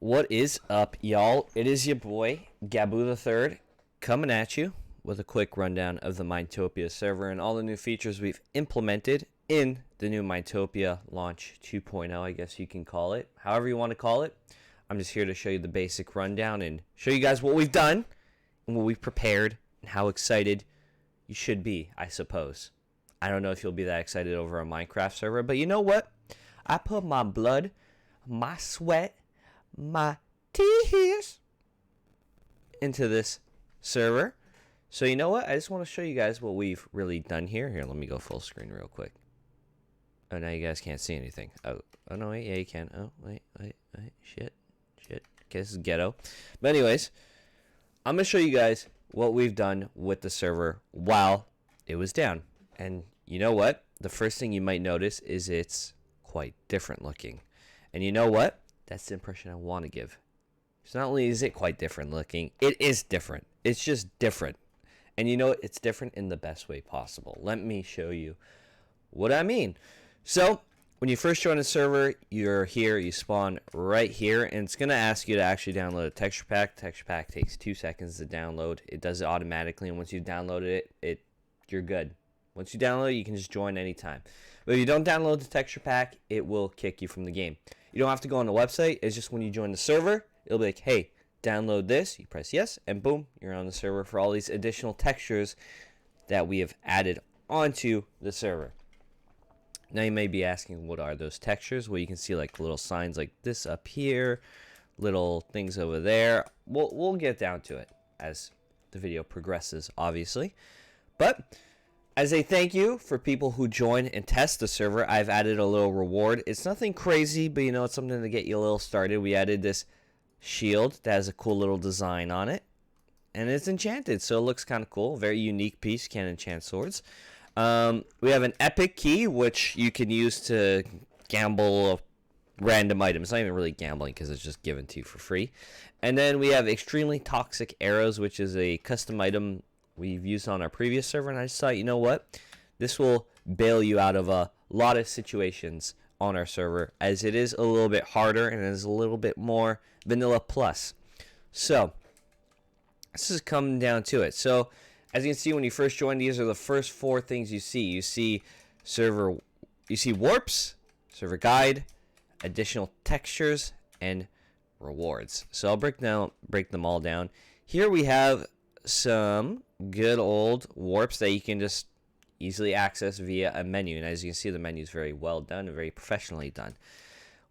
What is up, y'all? It is your boy, Gabu the Third, coming at you with a quick rundown of the Minetopia server and all the new features we've implemented in the new Minetopia launch 2.0, I guess you can call it. However you want to call it. I'm just here to show you the basic rundown and show you guys what we've done and what we've prepared and how excited you should be, I suppose. I don't know if you'll be that excited over a Minecraft server, but you know what? I put my blood, my sweat, my tears into this server. So you know what? I just want to show you guys what we've really done here. Here, let me go full screen real quick. Oh, now you guys can't see anything. Oh no, wait, yeah, you can. Oh, wait, shit. Okay, this is ghetto. But anyways, I'm going to show you guys what we've done with the server while it was down. And you know what? The first thing you might notice is it's quite different looking. And you know what? That's the impression I want to give. So not only is it quite different looking, it is different. It's just different. And you know, it's different in the best way possible. Let me show you what I mean. So when you first join a server, you're here, you spawn right here, and it's going to ask you to actually download a texture pack. Texture pack takes 2 seconds to download. It does it automatically, and once you've downloaded it, you're good. Once you download it, you can just join anytime. But if you don't download the texture pack, it will kick you from the game. You don't have to go on the website. It's just when you join the server, it'll be like, hey, download this. You press yes, and boom, you're on the server for all these additional textures that we have added onto the server. Now you may be asking, what are those textures? Well, you can see like little signs like this up here, little things over there. We'll get down to it as the video progresses, obviously. But as a thank you for people who join and test the server, I've added a little reward. It's nothing crazy, but you know, it's something to get you a little started. We added this shield that has a cool little design on it, and it's enchanted, so it looks kind of cool. Very unique piece. Can't enchant swords. We have an epic key, which you can use to gamble random items. It's not even really gambling because it's just given to you for free. And then we have extremely toxic arrows, which is a custom item we've used on our previous server, and I just thought, you know what? This will bail you out of a lot of situations on our server, as it is a little bit harder and it is a little bit more vanilla plus. So this is coming down to it. So as you can see, when you first join, these are the first 4 things you see. You see server, you see warps, server guide, additional textures, and rewards. So I'll break them all down. Here we have some good old warps that you can just easily access via a menu, and as you can see, the menu is very well done and very professionally done.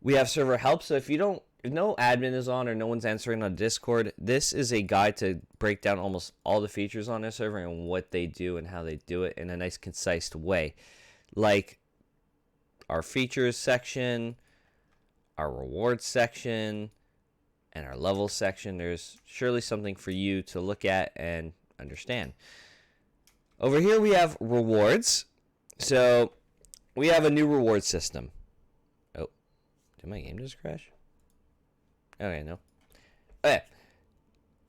We have server help, so if no admin is on or no one's answering on Discord, this is a guide to break down almost all the features on their server and what they do and how they do it in a nice concise way, like our features section, our rewards section, and our level section. There's surely something for you to look at and understand. Over here we have rewards. So we have a new reward system. Oh, did my game just crash? Okay, no. Okay.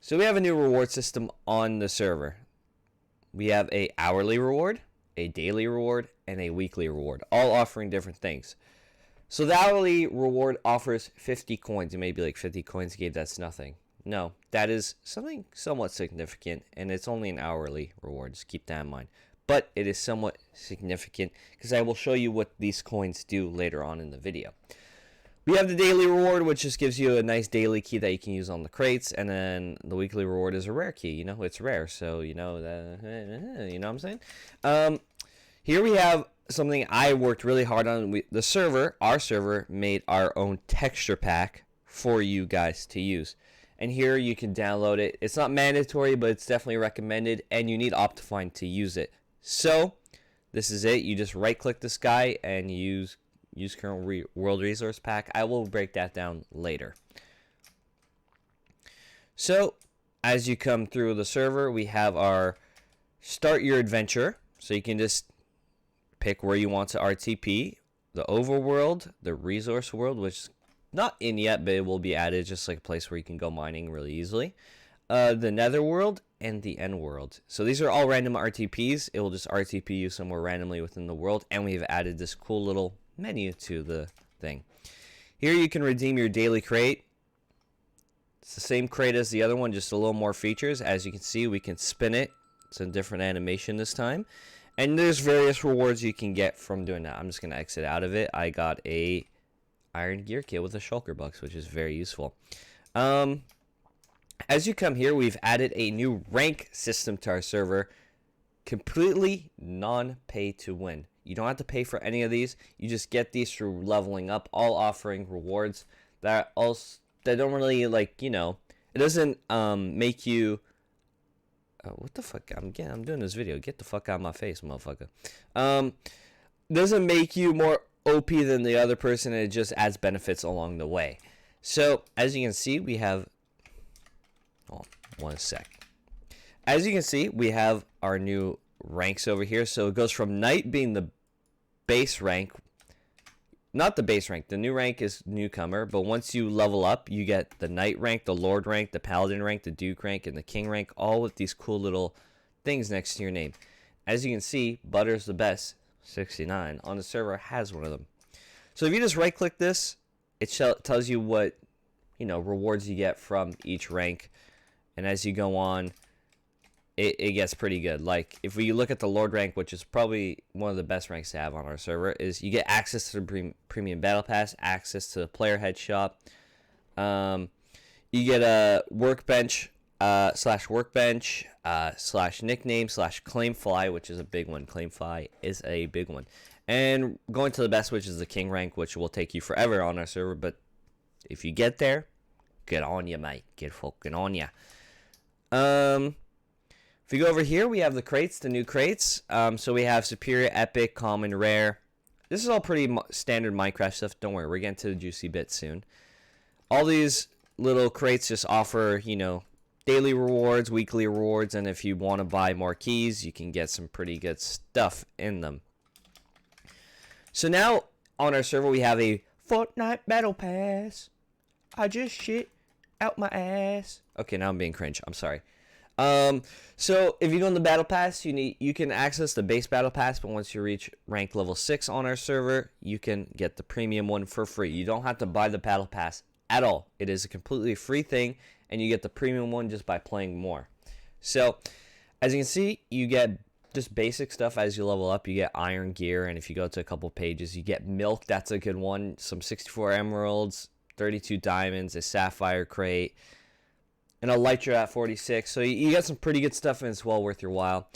So we have a new reward system on the server. We have a hourly reward, a daily reward, and a weekly reward, all offering different things. So the hourly reward offers 50 coins. You may be like, 50 coins, Gabe, that's nothing. No, that is something somewhat significant, and it's only an hourly reward. Just keep that in mind. But it is somewhat significant because I will show you what these coins do later on in the video. We have the daily reward, which just gives you a nice daily key that you can use on the crates, and then the weekly reward is a rare key. You know, it's rare, so you know what I'm saying. Here we have something I worked really hard on. Our server made our own texture pack for you guys to use. And here you can download it. It's not mandatory, but it's definitely recommended, and you need Optifine to use it. So this is it. You just right click this guy and use current world resource pack. I will break that down later. So as you come through the server, we have our start your adventure. So you can just pick where you want to RTP. The overworld, the resource world, which is not in yet, but it will be added, just like a place where you can go mining really easily. The netherworld and the end world. So these are all random RTPs. It will just RTP you somewhere randomly within the world, and we've added this cool little menu to the thing. Here you can redeem your daily crate, It's the same crate as the other one, just a little more features. As you can see, we can spin it. It's a different animation this time. And there's various rewards you can get from doing that. I'm just going to exit out of it. I got a iron gear kit with a shulker box, which is very useful. As you come here, we've added a new rank system to our server. Completely non-pay to win. You don't have to pay for any of these. You just get these through leveling up, all offering rewards that don't really, like, you know, it doesn't make you... what the fuck? I'm doing this video. Get the fuck out of my face, motherfucker. Doesn't make you more OP than the other person. It just adds benefits along the way. So, as you can see, we have... Oh, one sec. As you can see, we have our new ranks over here. So it goes from Knight being the base rank. Not the base rank. The new rank is newcomer. But once you level up, you get the Knight rank, the Lord rank, the Paladin rank, the Duke rank, and the King rank. All with these cool little things next to your name. As you can see, Butter's the best, 69, on the server has one of them. So if you just right click this, it tells you what, you know, rewards you get from each rank. And as you go on, it gets pretty good. Like, if we look at the Lord rank, which is probably one of the best ranks to have on our server, is you get access to the premium battle pass, access to the player head shop. You get a workbench slash workbench slash nickname slash claim fly, which is a big one. Claim fly is a big one. And going to the best, which is the king rank, which will take you forever on our server. But if you get there, get on ya, mate. Get fucking on ya. If we go over here, we have the crates, the new crates. So we have superior, epic, common, rare. This is all pretty standard Minecraft stuff. Don't worry, we're getting to the juicy bits soon. All these little crates just offer, you know, daily rewards, weekly rewards, and if you want to buy more keys, you can get some pretty good stuff in them. So now on our server, we have a Fortnite Battle Pass. I just shit out my ass. Okay, now I'm being cringe. I'm sorry. So if you go in the battle pass, you can access the base battle pass, but once you reach rank level 6 on our server, you can get the premium one for free. You don't have to buy the battle pass at all. It is a completely free thing, and you get the premium one just by playing more. So as you can see, you get just basic stuff. As you level up, you get iron gear, and if you go to a couple pages, you get milk. That's a good one. Some 64 emeralds, 32 diamonds, a sapphire crate, and a elytra at 46. So you got some pretty good stuff, and it's well worth your while.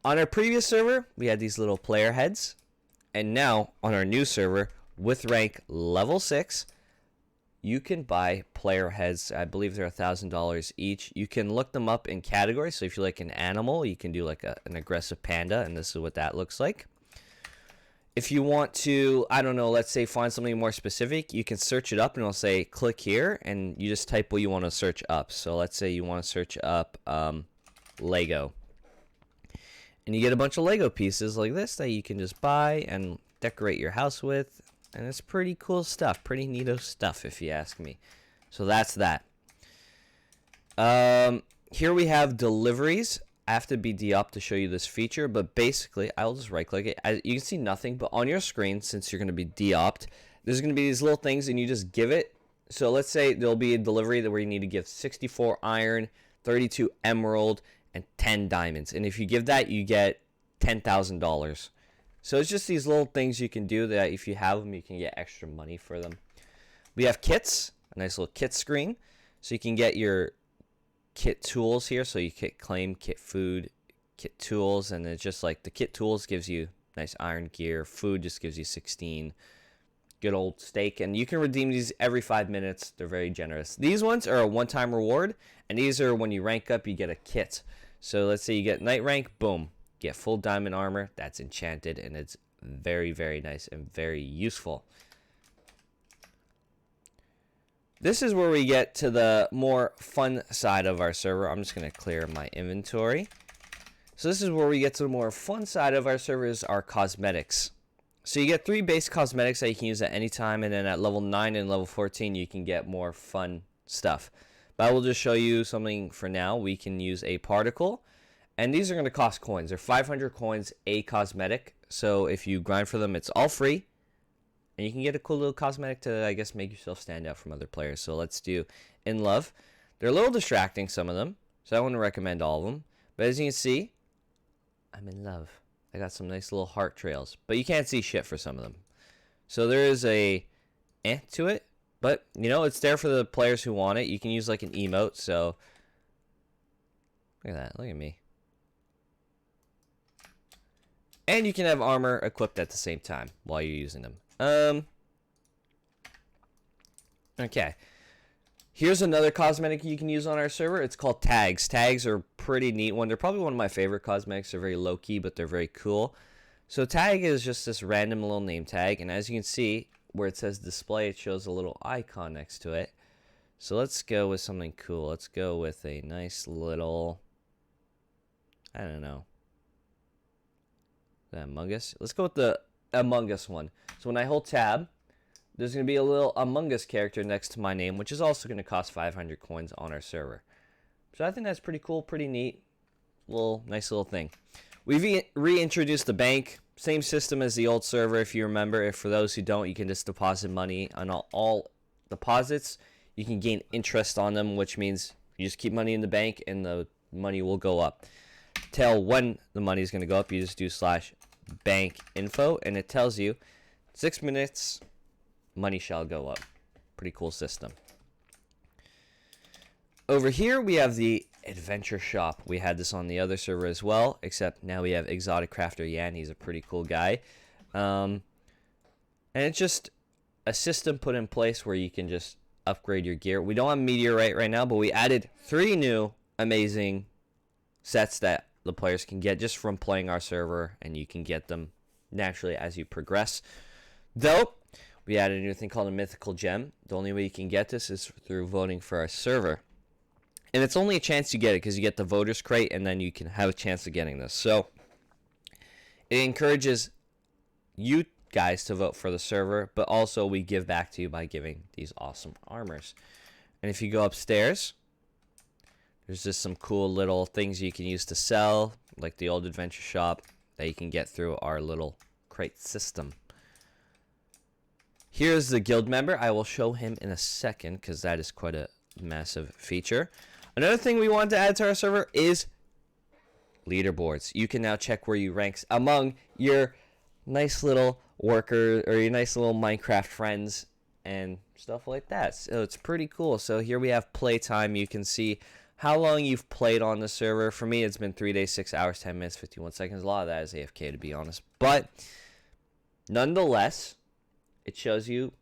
On our previous server, we had these little player heads. And now, on our new server, with rank level 6, you can buy player heads. I believe they're $1,000 each. You can look them up in categories. So if you like an animal, you can do like an aggressive panda, and this is what that looks like. If you want to, I don't know, let's say find something more specific, you can search it up and it'll say click here, and you just type what you want to search up. So let's say you want to search up Lego. And you get a bunch of Lego pieces like this that you can just buy and decorate your house with. And it's pretty cool stuff, pretty neato stuff if you ask me. So that's that. Here we have deliveries. I have to be de-op to show you this feature, but basically, I'll just right-click it. You can see nothing, but on your screen, since you're going to be de-opt, there's going to be these little things, and you just give it. So let's say there'll be a delivery where you need to give 64 iron, 32 emerald, and 10 diamonds. And if you give that, you get $10,000. So it's just these little things you can do that if you have them, you can get extra money for them. We have kits, a nice little kit screen. So you can get your kit tools here, so you kit claim, kit food, kit tools, and it's just like the kit tools gives you nice iron gear, food just gives you 16, good old steak, and you can redeem these every 5 minutes. They're very generous. These ones are a one-time reward, and these are when you rank up, you get a kit. So let's say you get night rank, boom, get full diamond armor. That's enchanted, and it's very, very nice and very useful. This is where we get to the more fun side of our server. I'm just going to clear my inventory. So this is where we get to the more fun side of our server, is our cosmetics. So you get 3 base cosmetics that you can use at any time, and then at level 9 and level 14 you can get more fun stuff. But I will just show you something for now. We can use a particle, and these are going to cost coins. They're 500 coins a cosmetic. So if you grind for them, it's all free. And you can get a cool little cosmetic to, I guess, make yourself stand out from other players. So let's do In Love. They're a little distracting, some of them, so I wouldn't recommend all of them. But as you can see, I'm in love. I got some nice little heart trails, but you can't see shit for some of them. So there is a to it, but you know, it's there for the players who want it. You can use like an emote, so look at that, look at me. And you can have armor equipped at the same time while you're using them. Okay. Here's another cosmetic you can use on our server. It's called tags. Tags are a pretty neat one. They're probably one of my favorite cosmetics. They're very low-key, but they're very cool. So tag is just this random little name tag. And as you can see, where it says display, it shows a little icon next to it. So let's go with something cool. Let's go with a nice little, I don't know. Is that Among Us? Let's go with the Among Us one. So when I hold tab, there's going to be a little Among Us character next to my name, which is also going to cost 500 coins on our server. So I think that's pretty cool, pretty neat. Nice little thing. We've reintroduced the bank. Same system as the old server, if you remember. If for those who don't, you can just deposit money on all deposits. You can gain interest on them, which means you just keep money in the bank and the money will go up. Tell when the money is going to go up, you just do /bank info, and it tells you 6 minutes, money shall go up. Pretty cool system. Over here we have the adventure shop. We had this on the other server as well, except now we have Exotic Crafter Yan. He's a pretty cool guy. And it's just a system put in place where you can just upgrade your gear. We don't have Meteorite right now, but we added 3 new amazing sets that the players can get just from playing our server, and you can get them naturally as you progress. Though, we added a new thing called a mythical gem. The only way you can get this is through voting for our server. And it's only a chance you get it because you get the voters crate, and then you can have a chance of getting this. So it encourages you guys to vote for the server, but also we give back to you by giving these awesome armors. And if you go upstairs, there's just some cool little things you can use to sell, like the old adventure shop that you can get through our little crate system. Here's the guild member. I will show him in a second because that is quite a massive feature. Another thing we want to add to our server is leaderboards. You can now check where you rank among your nice little worker or your nice little Minecraft friends and stuff like that. So it's pretty cool. So here we have playtime. You can see how long you've played on the server. For me, it's been 3 days, 6 hours, 10 minutes, 51 seconds. A lot of that is AFK, to be honest. But nonetheless, it shows you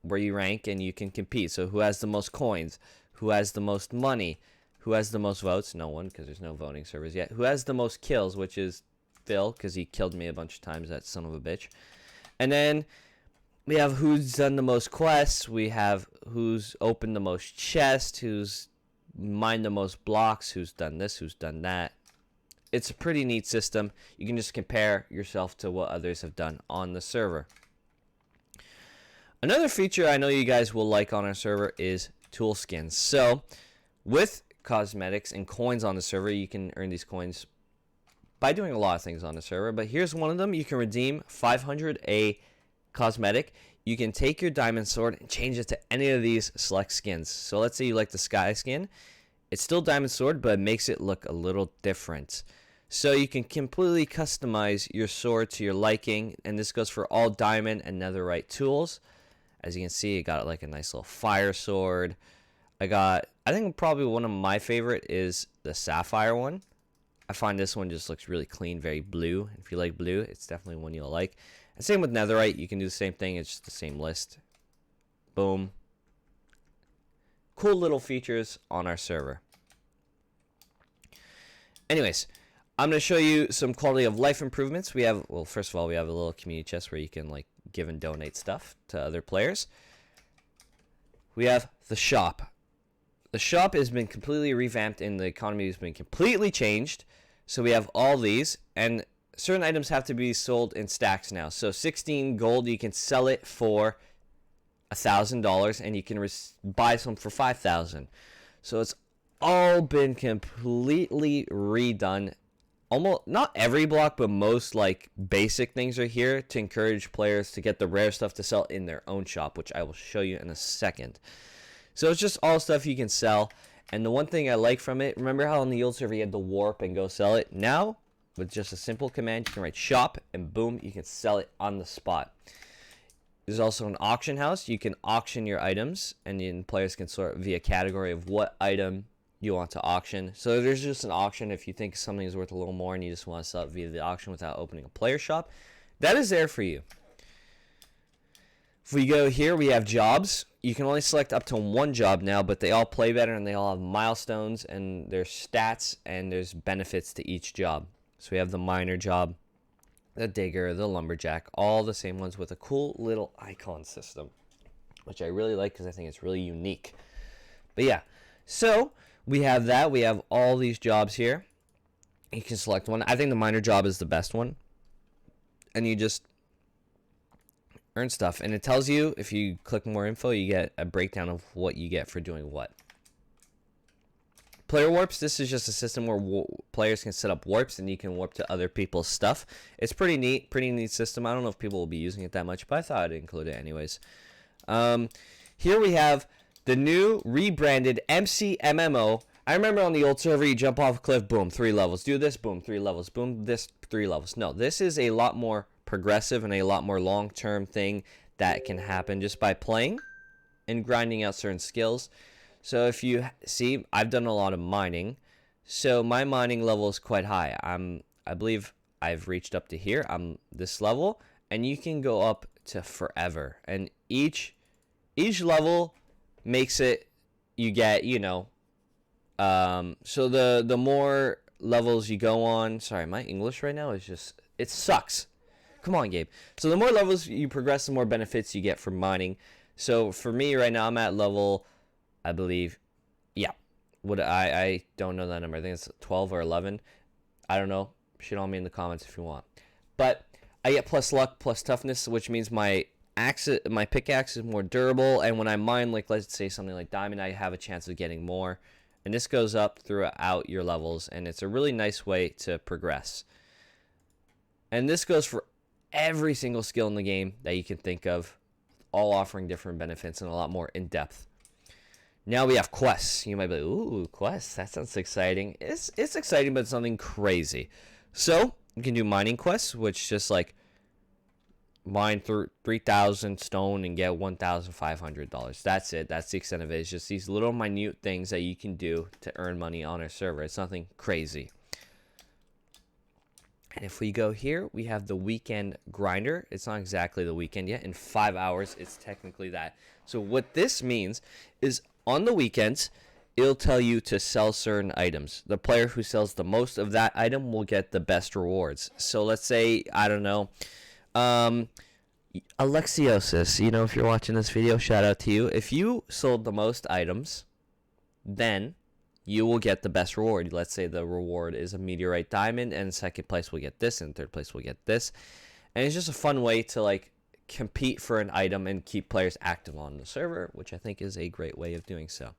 where you rank and you can compete. So who has the most coins? Who has the most money? Who has the most votes? No one, because there's no voting servers yet. Who has the most kills, which is Phil, because he killed me a bunch of times, that son of a bitch. And then we have who's done the most quests. We have who's opened the most chests, who's mined the most blocks, who's done this, who's done that. It's a pretty neat system. You can just compare yourself to what others have done on the server. Another feature I know you guys will like on our server is tool skins. So with cosmetics and coins on the server, you can earn these coins by doing a lot of things on the server, but here's one of them. You can redeem 500 a cosmetic. You can take your diamond sword and change it to any of these select skins. So let's say you like the sky skin. It's still diamond sword, but it makes it look a little different. So you can completely customize your sword to your liking, and this goes for all diamond and netherite tools. As you can see, it got like a nice little fire sword. I think probably one of my favorite is the sapphire one. I find this one just looks really clean, very blue. If you like blue, it's definitely one you'll like. And same with netherite, you can do the same thing. It's just the same list. Boom. Cool little features on our server. Anyways, I'm going to show you some quality of life improvements. We have, well, first of all, we have a little community chest where you can like give and donate stuff to other players. We have the shop. The shop has been completely revamped and the economy has been completely changed. So we have all these, and certain items have to be sold in stacks now. So 16 gold, you can sell it for $1,000, and you can buy some for 5,000. So it's all been completely redone. Almost not every block, but most like basic things are here to encourage players to get the rare stuff to sell in their own shop, which I will show you in a second. So it's just all stuff you can sell, And the one thing I like from it, remember how on the old server you had to warp and go sell it? Now, with just a simple command, you can write shop, and boom, you can sell it on the spot. There's also an auction house. You can auction your items, and then players can sort via category of what item you want to auction. So there's just an auction if you think something is worth a little more and you just want to sell it via the auction without opening a player shop. That is there for you. If we go here, we have jobs. You can only select up to one job now, but they all play better and they all have milestones and there's stats and there's benefits to each job. So we have the miner job, the digger, the lumberjack, all the same ones with a cool little icon system, which I really like because I think it's really unique. But yeah, so we have that. We have all these jobs here. You can select one. I think the miner job is the best one. And you just earn stuff. And it tells you, if you click more info, you get a breakdown of what you get for doing what. Player warps, this is just a system where players can set up warps and you can warp to other people's stuff. It's pretty neat system. I don't know if people will be using it that much, but I thought I'd include it anyways. Here we have the new rebranded MCMMO. I remember on the old server, you jump off a cliff, boom, 3 levels. Do this, boom, 3 levels. Boom, this, 3 levels. No, this is a lot more progressive and a lot more long-term thing that can happen just by playing and grinding out certain skills. So if you see, I've done a lot of mining. So my mining level is quite high. I believe I've reached up to here. I'm this level, and you can go up to forever. And each level makes it, you get, you know, so the more levels you go on, sorry, my English right now is just, it sucks. Come on, Gabe. So the more levels you progress, the more benefits you get from mining. So for me right now, I'm at level, I believe, yeah. I don't know that number. I think it's 12 or 11. I don't know. Shit on me in the comments if you want. But I get plus luck, plus toughness, which means my pickaxe is more durable. And when I mine, like let's say something like diamond, I have a chance of getting more. And this goes up throughout your levels, and it's a really nice way to progress. And this goes for every single skill in the game that you can think of, all offering different benefits and a lot more in depth. Now we have quests. You might be like, ooh, quests, that sounds exciting. It's exciting, but it's something crazy. So you can do mining quests, which just like mine through 3,000 stone and get $1,500. That's it. That's the extent of it. It's just these little minute things that you can do to earn money on our server. It's nothing crazy. And if we go here, we have the weekend grinder. It's not exactly the weekend yet. In 5 hours, it's technically that. So what this means is on the weekends, it'll tell you to sell certain items. The player who sells the most of that item will get the best rewards. So let's say, I don't know, Alexiosis, you know, if you're watching this video, shout out to you. If you sold the most items, then you will get the best reward. Let's say the reward is a meteorite diamond, and second place will get this, and third place will get this. And it's just a fun way to like compete for an item and keep players active on the server, which I think is a great way of doing so.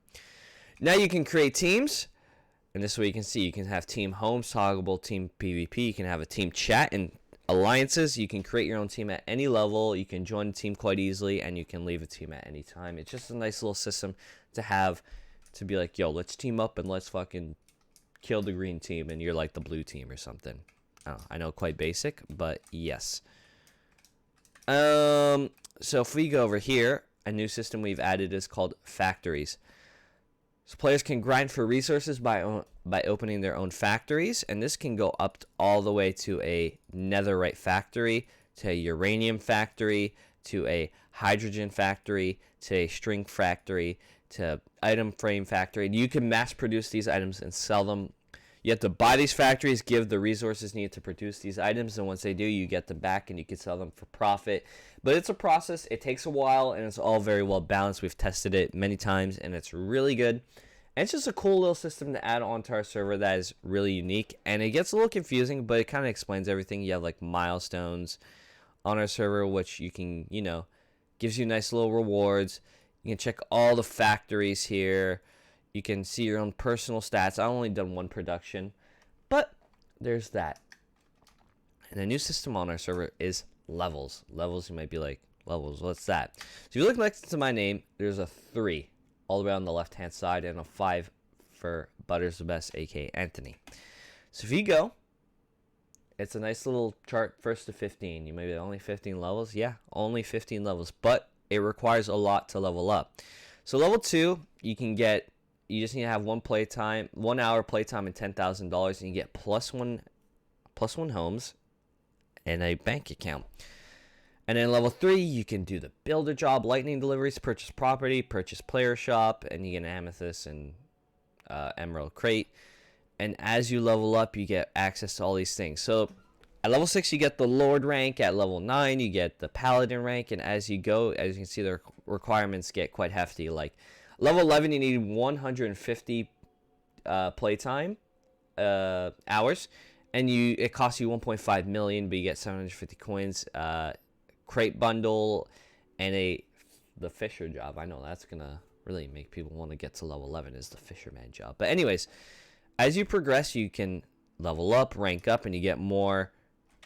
Now you can create teams, and this way you can see you can have team homes, toggleable team PvP, you can have a team chat and alliances. You can create your own team at any level. You can join a team quite easily, and you can leave a team at any time. It's just a nice little system to have, to be like, yo, let's team up and let's fucking kill the green team and you're like the blue team or something. I know, quite basic, but yes. So if we go over here, a new system we've added is called factories. So players can grind for resources by opening their own factories, and this can go up all the way to a netherite factory, to a uranium factory, to a hydrogen factory, to a string factory, to item frame factory. And you can mass produce these items and sell them. You have to buy these factories, give the resources needed to produce these items, and once they do, you get them back and you can sell them for profit. But it's a process. It takes a while, and it's all very well balanced. We've tested it many times, and it's really good. And it's just a cool little system to add onto our server that is really unique. And it gets a little confusing, but it kind of explains everything. You have like milestones on our server, which you can, you know, gives you nice little rewards. You can check all the factories here. You can see your own personal stats. I've only done one production, but there's that. And a new system on our server is levels. Levels, you might be like, levels, what's that? So if you look next to my name, there's a 3 all the way on the left-hand side and a 5 for Butters the Best, aka Anthony. So if you go, it's a nice little chart, first to 15. You may be only 15 levels. Yeah, only 15 levels, but it requires a lot to level up. So level 2, you just need to have 1 hour playtime and $10,000, and you get plus one homes and a bank account. And then level 3, you can do the builder job, lightning deliveries, purchase property, purchase player shop, and you get an amethyst and emerald crate. And as you level up, you get access to all these things. So at level 6, you get the Lord rank. At level 9, you get the Paladin rank. And as you go, as you can see, the requirements get quite hefty. Like level 11, you need 150 playtime hours. And it costs you 1.5 million, but you get 750 coins, crate bundle, and the fisher job. I know that's gonna really make people want to get to level 11 is the fisherman job. But anyways, as you progress, you can level up, rank up, and you get more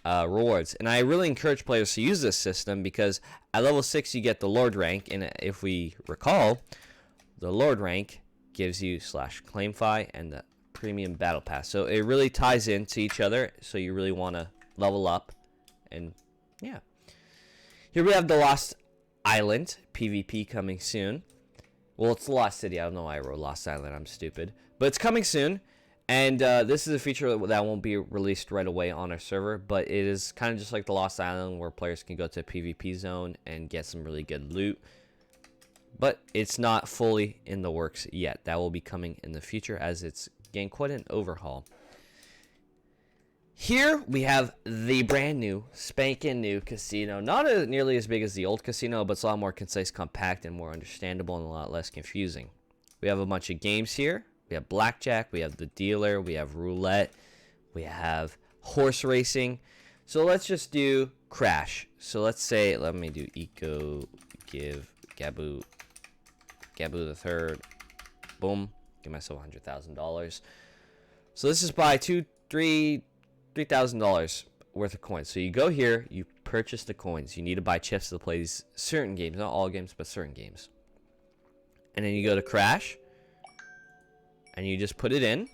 rewards. And I really encourage players to use this system because at level 6 you get the Lord rank, and if we recall, the Lord rank gives you /claimfi and the premium battle pass. So it really ties into each other. So you really want to level up, and yeah. Here we have the Lost Island PvP coming soon. Well, it's the Lost City. I don't know why I wrote Lost Island. I'm stupid. But it's coming soon. And this is a feature that won't be released right away on our server. But it is kind of just like the Lost Island where players can go to a PvP zone and get some really good loot. But it's not fully in the works yet. That will be coming in the future as it's getting quite an overhaul. Here we have the brand new, spanking new casino. Not nearly as big as the old casino, but it's a lot more concise, compact, and more understandable and a lot less confusing. We have a bunch of games here. We have blackjack, we have the dealer, we have roulette, we have horse racing. So let's just do crash. So let's say, let me do eco, give, Gabu the third, boom, give myself $100,000. So this is buy $3,000 worth of coins. So you go here, you purchase the coins. You need to buy chips to play these certain games, not all games, but certain games. And then you go to crash, and you just put it in.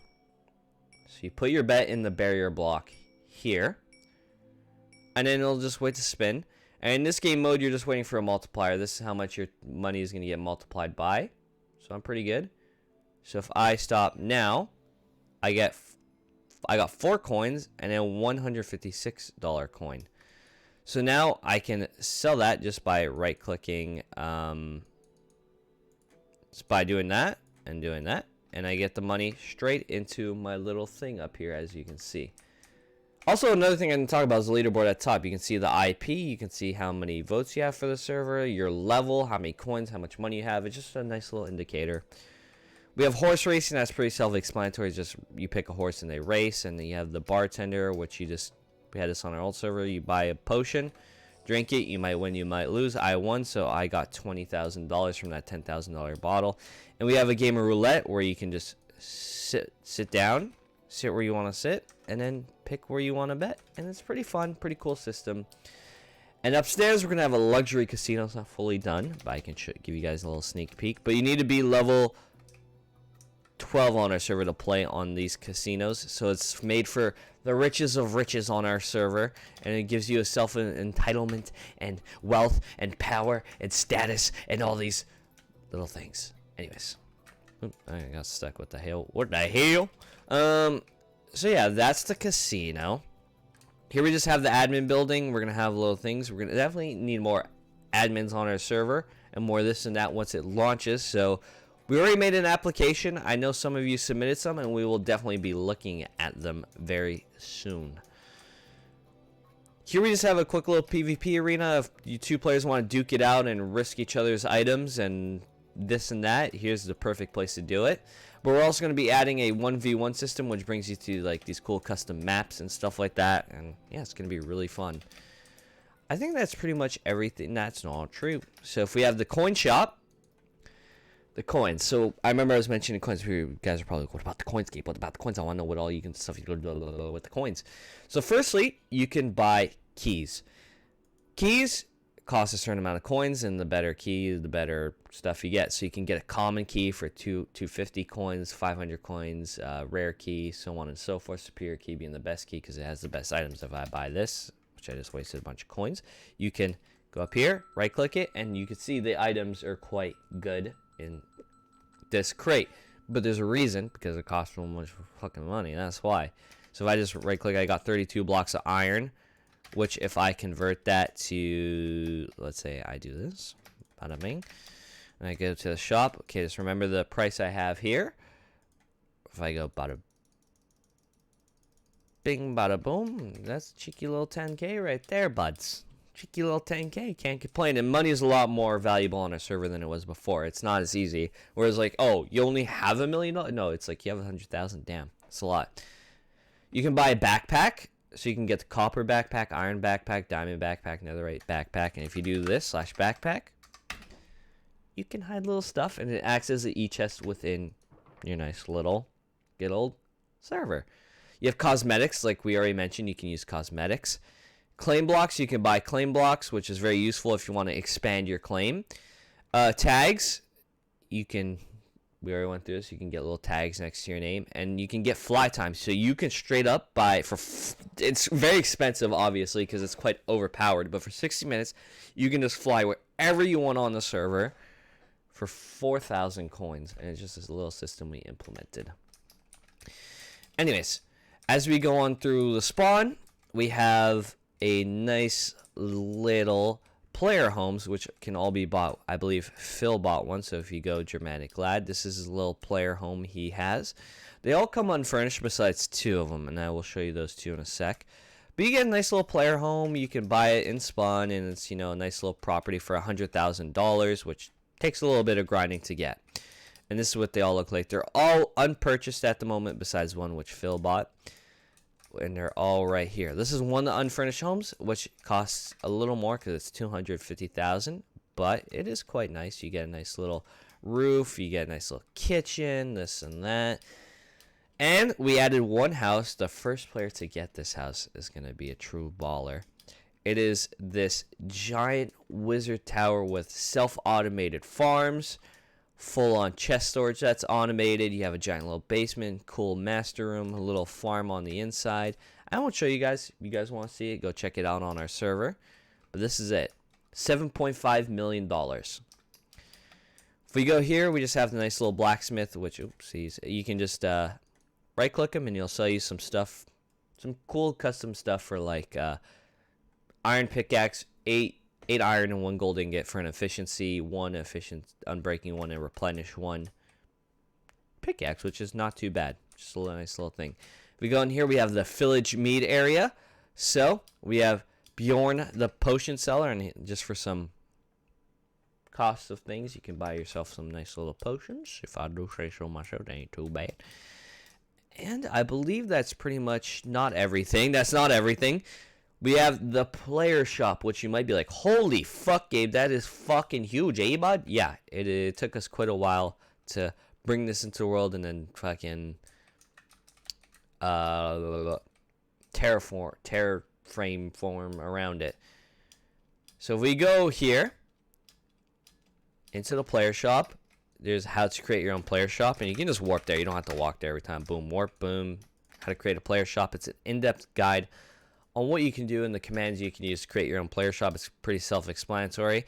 So you put your bet in the barrier block here, and then it'll just wait to spin. And in this game mode, you're just waiting for a multiplier. This is how much your money is going to get multiplied by. So I'm pretty good. So if I stop now, I got 4 coins and then $156 coin. So now I can sell that just by right clicking, just by doing that and doing that, and I get the money straight into my little thing up here, as you can see. Also, another thing I didn't talk about is the leaderboard at the top. You can see the IP, you can see how many votes you have for the server, your level, how many coins, how much money you have. It's just a nice little indicator. We have horse racing. That's pretty self-explanatory. Just you pick a horse and they race, and then you have the bartender, which we had this on our old server. You buy a potion, drink it, you might win, you might lose. I won, so I got $20,000 from that $10,000 bottle. And we have a game of roulette where you can just sit down, sit where you want to sit, and then pick where you want to bet. And it's pretty fun, pretty cool system. And upstairs, we're going to have a luxury casino. It's not fully done, but I can give you guys a little sneak peek. But you need to be level 12 on our server to play on these casinos. So it's made for the riches of riches on our server, and it gives you a self-entitlement and wealth and power and status and all these little things. Anyways, I got stuck. What the hell? What the hell? So yeah, that's the casino. Here we just have the admin building. We're gonna have little things. We're gonna definitely need more admins on our server and more this and that once it launches. So we already made an application. I know some of you submitted some, and we will definitely be looking at them very soon. Here we just have a quick little PvP arena. If you two players want to duke it out and risk each other's items and this and that, here's the perfect place to do it. But we're also going to be adding a 1v1 system, which brings you to like these cool custom maps and stuff like that. And yeah, it's going to be really fun. I think that's pretty much everything. That's not true. So if we have the coin shop, the coins. So I remember I was mentioning coins. You guys are probably like, what about the coins, Gabe? What about the coins? I want to know what all you can stuff you do with the coins. So firstly, you can buy keys. Keys costs a certain amount of coins, and the better key, the better stuff you get. So you can get a common key for 250 coins, 500 coins, rare key, so on and so forth. Superior key being the best key because it has the best items. If I buy this, which I just wasted a bunch of coins, you can go up here, right click it, and you can see the items are quite good in this crate. But there's a reason, because it costs so much fucking money. That's why. So if I just right click, I got 32 blocks of iron, which if I convert that to, let's say I do this, bada bing, and I go to the shop. Okay, just remember the price I have here. If I go bada bing, bada boom, that's cheeky little 10k right there, buds. Cheeky little 10k, can't complain. And money is a lot more valuable on a server than it was before. It's not as easy. Whereas like, oh, you only have $1 million? No, it's like you have 100,000. Damn, it's a lot. You can buy a backpack. So you can get the copper backpack, iron backpack, diamond backpack, netherite backpack. And if you do this /backpack, you can hide little stuff. And it acts as an e-chest within your nice little good old server. You have cosmetics, like we already mentioned. You can use cosmetics. Claim blocks, you can buy claim blocks, which is very useful if you want to expand your claim. Tags, you can... We already went through this. You can get little tags next to your name, and you can get fly time. So you can straight up buy for. It's very expensive, obviously, because it's quite overpowered. But for 60 minutes, you can just fly wherever you want on the server for 4,000 coins, and it's just this little system we implemented. Anyways, as we go on through the spawn, we have a nice little player homes, which can all be bought. I believe Phil bought one, so if you go Germanic Lad, this is his little player home he has. They all come unfurnished besides 2 of them, and I will show you those 2 in a sec. But you get a nice little player home. You can buy it in spawn, and it's, you know, a nice little property for $100,000, which takes a little bit of grinding to get. And this is what they all look like. They're all unpurchased at the moment, besides one which Phil bought. And they're all right here. This is one of the unfurnished homes, which costs a little more because it's $250,000, but it is quite nice. You get a nice little roof, you get a nice little kitchen, this and that. And we added one house. The first player to get this house is going to be a true baller. It is this giant wizard tower with self-automated farms, full-on chest storage that's automated. You have a giant little basement, cool master room, a little farm on the inside. I won't show you guys. If you guys want to see it, go check it out on our server. But this is it. $7.5 million. If we go here, we just have the nice little blacksmith, which, oopsies, you can just right-click him, and he'll sell you some stuff, some cool custom stuff for, like, iron pickaxe, 8 iron and 1 gold ingot for an efficiency, 1 efficient unbreaking, 1 and replenish, 1 pickaxe, which is not too bad. Just a nice little thing. If we go in here, we have the village mead area. So we have Bjorn the potion seller, and just for some costs of things, you can buy yourself some nice little potions. If I do say so myself, they ain't too bad. And I believe that's pretty much not everything. That's not everything. We have the player shop, which you might be like, holy fuck, Gabe, that is fucking huge, eh, bud? Yeah, it took us quite a while to bring this into the world and then fucking terraframe form around it. So if we go here into the player shop, there's how to create your own player shop, and you can just warp there. You don't have to walk there every time. Boom, warp, boom. How to create a player shop. It's an in-depth guide on what you can do and the commands you can use to create your own player shop. It's pretty self-explanatory.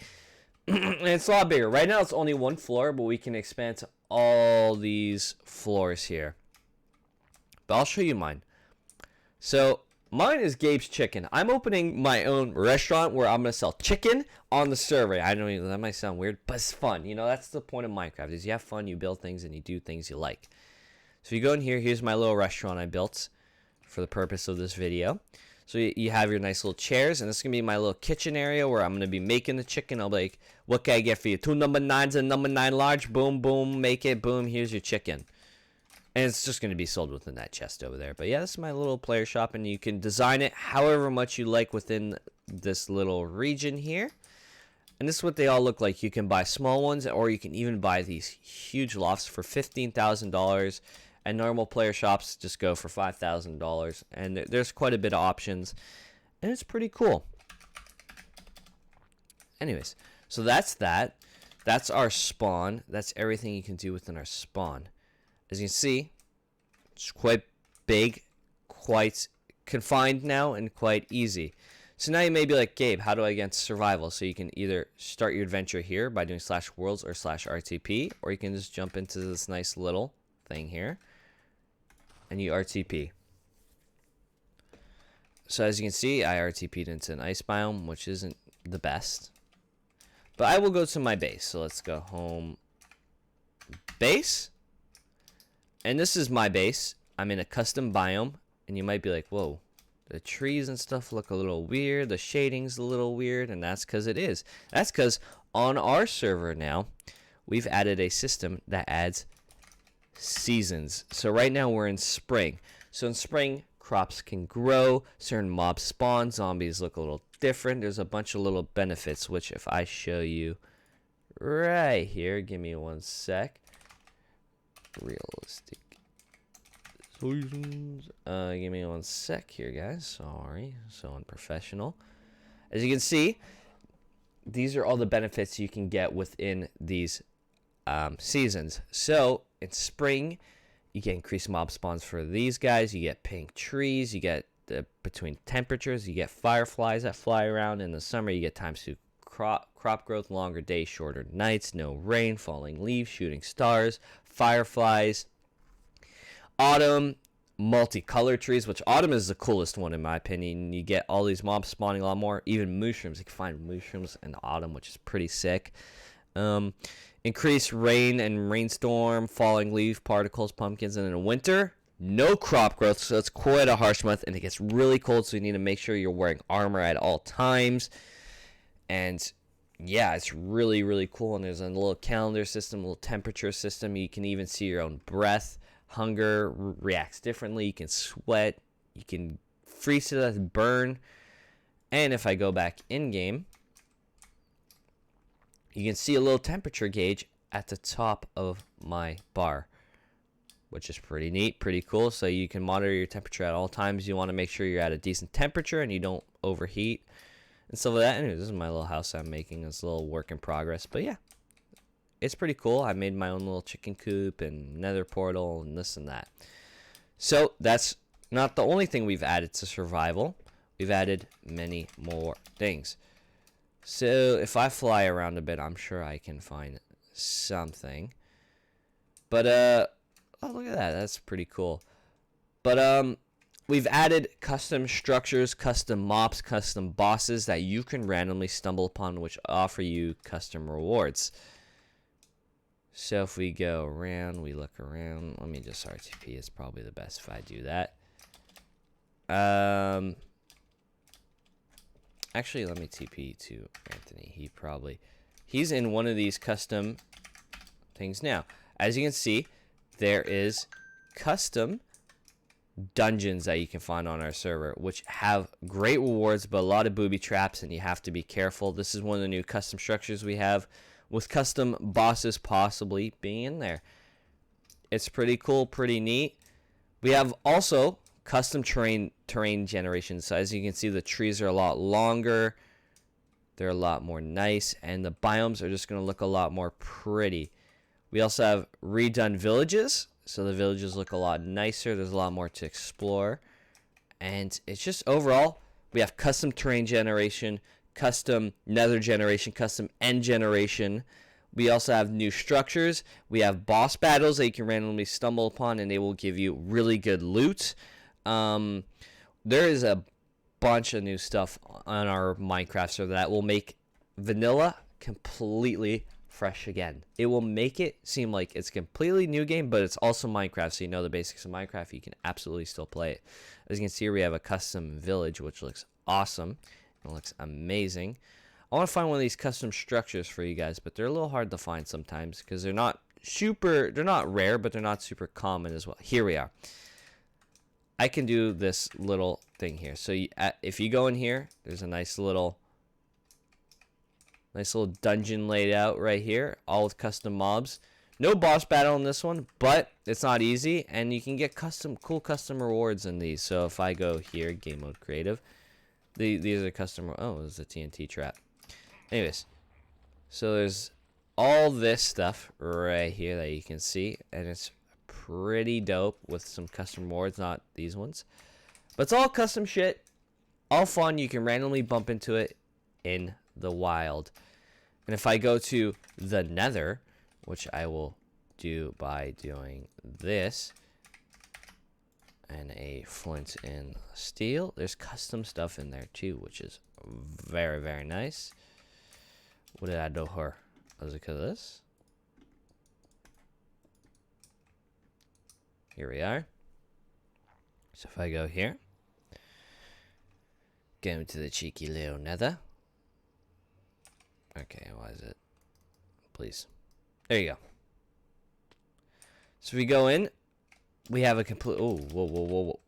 And it's a lot bigger. Right now it's only 1 floor, but we can expand to all these floors here. But I'll show you mine. So mine is Gabe's Chicken. I'm opening my own restaurant where I'm going to sell chicken on the server. I know that might sound weird, but it's fun. You know, that's the point of Minecraft, is you have fun, you build things, and you do things you like. So if you go in here, here's my little restaurant I built for the purpose of this video. So you have your nice little chairs, and this is going to be my little kitchen area where I'm going to be making the chicken. I'll be like, what can I get for you? 2 number 9s and number 9 large. Boom, boom, make it. Boom, here's your chicken. And it's just going to be sold within that chest over there. But yeah, this is my little player shop, and you can design it however much you like within this little region here. And this is what they all look like. You can buy small ones, or you can even buy these huge lofts for $15,000. And normal player shops just go for $5,000. And there's quite a bit of options. And it's pretty cool. Anyways, so that's that. That's our spawn. That's everything you can do within our spawn. As you can see, it's quite big, quite confined now, and quite easy. So now you may be like, Gabe, how do I get survival? So you can either start your adventure here by doing /worlds or /RTP, or you can just jump into this nice little thing here, and you RTP. So as you can see, I RTP'd into an ice biome, which isn't the best. But I will go to my base. So let's go home base. And this is my base. I'm in a custom biome. And you might be like, whoa, the trees and stuff look a little weird. The shading's a little weird. And that's because it is. That's because on our server now, we've added a system that adds seasons. So right now we're in spring. So in spring, crops can grow, certain mobs spawn, zombies look a little different. There's a bunch of little benefits, which if I show you right here, give me one sec. Realistic seasons. Give me one sec here, guys. Sorry, so unprofessional. As you can see, these are all the benefits you can get within these seasons. So in spring, you get increased mob spawns for these guys. You get pink trees. You get between temperatures. You get fireflies that fly around. In the summer, you get times 2 crop growth, longer days, shorter nights, no rain, falling leaves, shooting stars, fireflies. Autumn, multicolored trees, which autumn is the coolest one in my opinion. You get all these mobs spawning a lot more. Even mushrooms. You can find mushrooms in autumn, which is pretty sick. Increased rain and rainstorm, falling leaf particles, pumpkins, and in winter, no crop growth, so it's quite a harsh month, and it gets really cold, so you need to make sure you're wearing armor at all times. And yeah, it's really, really cool, and there's a little calendar system, a little temperature system. You can even see your own breath. Hunger reacts differently. You can sweat, you can freeze to death, burn. And if I go back in-game, you can see a little temperature gauge at the top of my bar, which is pretty neat, pretty cool. So you can monitor your temperature at all times. You want to make sure you're at a decent temperature and you don't overheat and stuff like that. Anyway, this is my little house I'm making. It's a little work in progress, but yeah, it's pretty cool. I made my own little chicken coop and nether portal and this and that. So that's not the only thing we've added to survival. We've added many more things. So if I fly around a bit, I'm sure I can find something. But oh, look at that. That's pretty cool. But we've added custom structures, custom mobs, custom bosses that you can randomly stumble upon, which offer you custom rewards. So if we go around, we look around. Let me just RTP. It's probably the best if I do that. Actually, let me TP to Anthony. He's in one of these custom things now. As you can see, there is custom dungeons that you can find on our server, which have great rewards, but a lot of booby traps, and you have to be careful. This is one of the new custom structures we have, with custom bosses possibly being in there. It's pretty cool, pretty neat. We have also custom terrain generation. So as you can see, the trees are a lot longer, they're a lot more nice, and the biomes are just going to look a lot more pretty. We also have redone villages, so the villages look a lot nicer. There's a lot more to explore, and it's just overall, we have custom terrain generation, custom nether generation, custom end generation. We also have new structures. We have boss battles that you can randomly stumble upon, and they will give you really good loot. There is a bunch of new stuff on our Minecraft server that will make vanilla completely fresh again. It will make it seem like it's a completely new game, but it's also Minecraft, so you know the basics of Minecraft. You can absolutely still play it. As you can see, we have a custom village, which looks awesome. It looks amazing. I want to find one of these custom structures for you guys, but they're a little hard to find sometimes because they're not rare, but they're not super common as well. Here we are. I can do this little thing here. So if you go in here, there's a nice little dungeon laid out right here, all with custom mobs. No boss battle in this one, but it's not easy, and you can get cool custom rewards in these. So if I go here, game mode creative, these are custom. Oh, there's a TNT trap. Anyways, so there's all this stuff right here that you can see, and it's pretty dope with some custom rewards, not these ones. But it's all custom shit, all fun. You can randomly bump into it in the wild. And if I go to the Nether, which I will do by doing this, and a flint and steel, there's custom stuff in there too, which is very, very nice. What did I do her? Was it because of this? Here we are. So if I go here, go into the cheeky little Nether. Okay, why is it? Please. There you go. So we go in, we have a complete. Oh, whoa, whoa, whoa, whoa.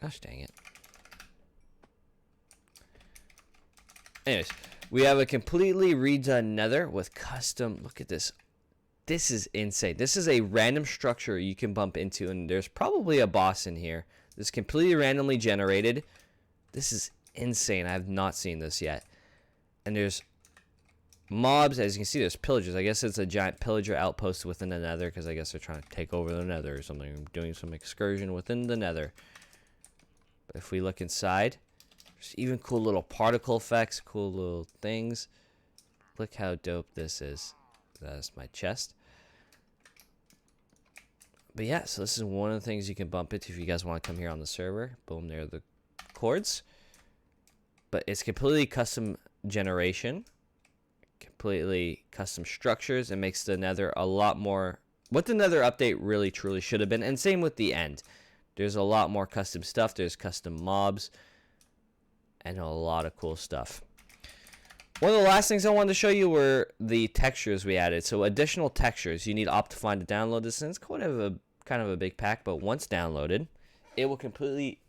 Gosh dang it. Anyways, we have a completely redone Nether with custom. Look at this. This is insane. This is a random structure you can bump into, and there's probably a boss in here. This is completely randomly generated. This is insane. I have not seen this yet. And there's mobs. As you can see, there's pillagers. I guess it's a giant pillager outpost within the Nether, because I guess they're trying to take over the Nether or something. Doing some excursion within the Nether. But if we look inside, there's even cool little particle effects, cool little things. Look how dope this is. That's my chest. But yeah, so this is one of the things you can bump into if you guys want to come here on the server. Boom, there are the cords. But it's completely custom generation. Completely custom structures. It makes the Nether a lot more what the Nether update really truly should have been. And same with the end. There's a lot more custom stuff. There's custom mobs. And a lot of cool stuff. One of the last things I wanted to show you were the textures we added. So additional textures. You need Optifine to download this. And it's kind of a big pack. But once downloaded, it will completely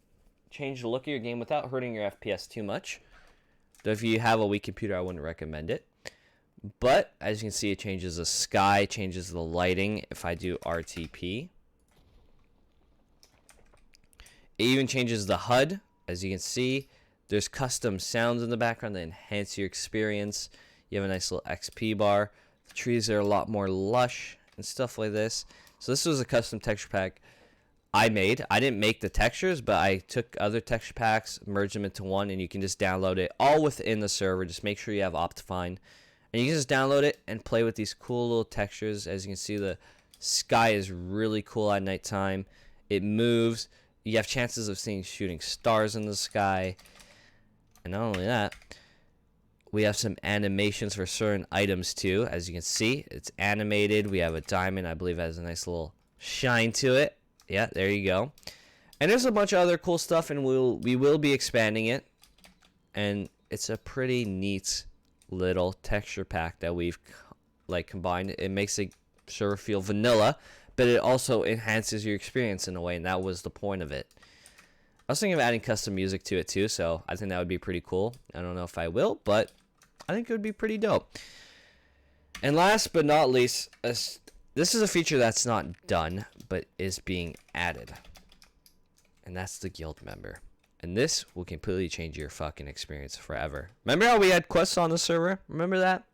change the look of your game without hurting your FPS too much. Though if you have a weak computer, I wouldn't recommend it. But as you can see, it changes the sky, changes the lighting. If I do RTP, it even changes the HUD. As you can see, there's custom sounds in the background that enhance your experience. You have a nice little XP bar. The trees are a lot more lush and stuff like this. So this was a custom texture pack I made. I didn't make the textures, but I took other texture packs, merged them into one, and you can just download it all within the server. Just make sure you have Optifine. And you can just download it and play with these cool little textures. As you can see, the sky is really cool at nighttime. It moves. You have chances of seeing shooting stars in the sky. And not only that, we have some animations for certain items too. As you can see, it's animated. We have a diamond, I believe, has a nice little shine to it. Yeah, there you go. And there's a bunch of other cool stuff, and we will be expanding it. And it's a pretty neat little texture pack that we've combined. It makes the server feel vanilla, but it also enhances your experience in a way, and that was the point of it. I was thinking of adding custom music to it too, so I think that would be pretty cool. I don't know if I will, but I think it would be pretty dope. And last but not least, this is a feature that's not done, but is being added. And that's the guild member. And this will completely change your fucking experience forever. Remember how we had quests on the server? Remember that?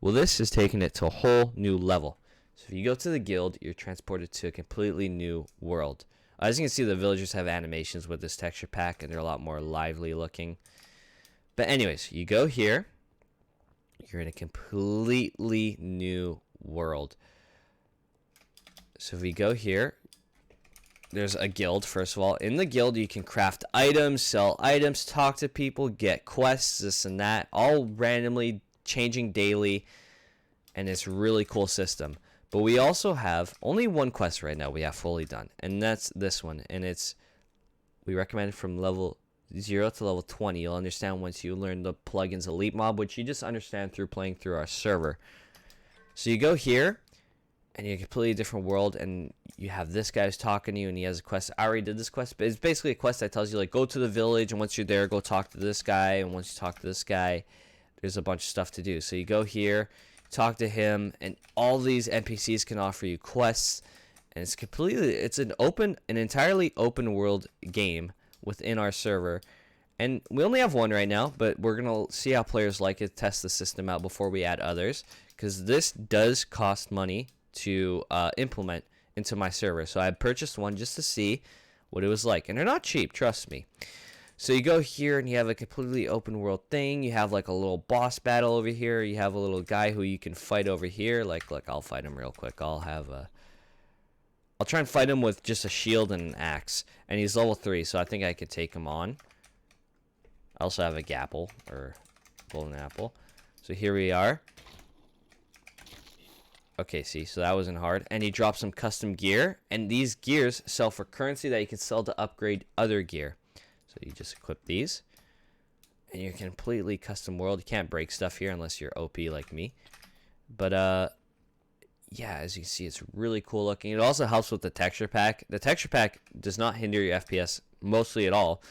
Well, this is taking it to a whole new level. So if you go to the guild, you're transported to a completely new world. As you can see, the villagers have animations with this texture pack, and they're a lot more lively looking. But anyways, you go here. You're in a completely new world. So if we go here, there's a guild, first of all. In the guild, you can craft items, sell items, talk to people, get quests, this and that, all randomly changing daily. And it's a really cool system. But we also have only one quest right now we have fully done, and that's this one. And we recommend it from level 0 to level 20. You'll understand once you learn the plugins Elite Mob, which you just understand through playing through our server. So you go here, and you're in a completely different world, and you have this guy who's talking to you, and he has a quest. I already did this quest, but it's basically a quest that tells you, like, go to the village, and once you're there, go talk to this guy, and once you talk to this guy, there's a bunch of stuff to do. So you go here, talk to him, and all these NPCs can offer you quests, and it's an entirely open world game within our server, And we only have one right now, but we're going to see how players like it, test the system out before we add others, because this does cost money to implement into my server. So I purchased one just to see what it was like, and they're not cheap, trust me. So you go here and you have a completely open world thing. You have like a little boss battle over here. You have a little guy who you can fight over here. Like, look, I'll fight him real quick. I'll try and fight him with just a shield and an axe. And he's level 3, so I think I could take him on. I also have a gapple, or golden apple. So here we are. Okay, see, so that wasn't hard. And he dropped some custom gear. And these gears sell for currency that you can sell to upgrade other gear. So you just equip these. And you're completely custom world. You can't break stuff here unless you're OP like me. But, yeah, as you can see, it's really cool looking. It also helps with the texture pack. The texture pack does not hinder your FPS mostly at all.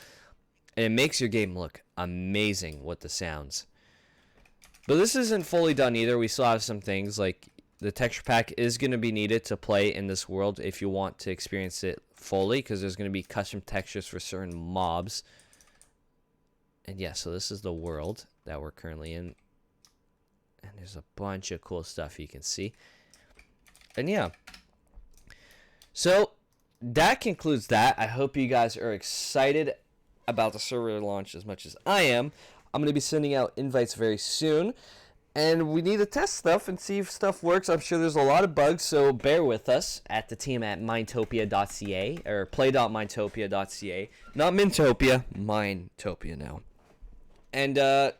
And it makes your game look amazing with the sounds. But this isn't fully done either. We still have some things like the texture pack is going to be needed to play in this world if you want to experience it fully, because there's going to be custom textures for certain mobs. And yeah, so this is the world that we're currently in. And there's a bunch of cool stuff you can see. And yeah. So that concludes that. I hope you guys are excited about the server launch as much as I am. I'm going to be sending out invites very soon. And we need to test stuff and see if stuff works. I'm sure there's a lot of bugs, so bear with us at the team at Minetopia.ca, or Play.minetopia.ca. Not Minetopia, Minetopia now. And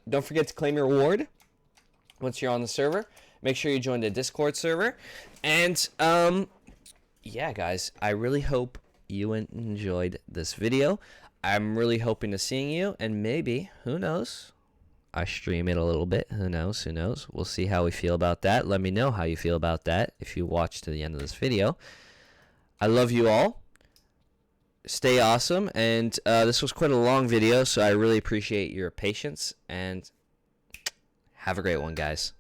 don't forget to claim your reward once you're on the server. Make sure you join the Discord server. And, yeah, guys, I really hope you enjoyed this video. I'm really hoping to see you, and maybe, who knows, I stream it a little bit. Who knows? Who knows? We'll see how we feel about that. Let me know how you feel about that if you watch to the end of this video. I love you all. Stay awesome. And this was quite a long video, so I really appreciate your patience. And have a great one, guys.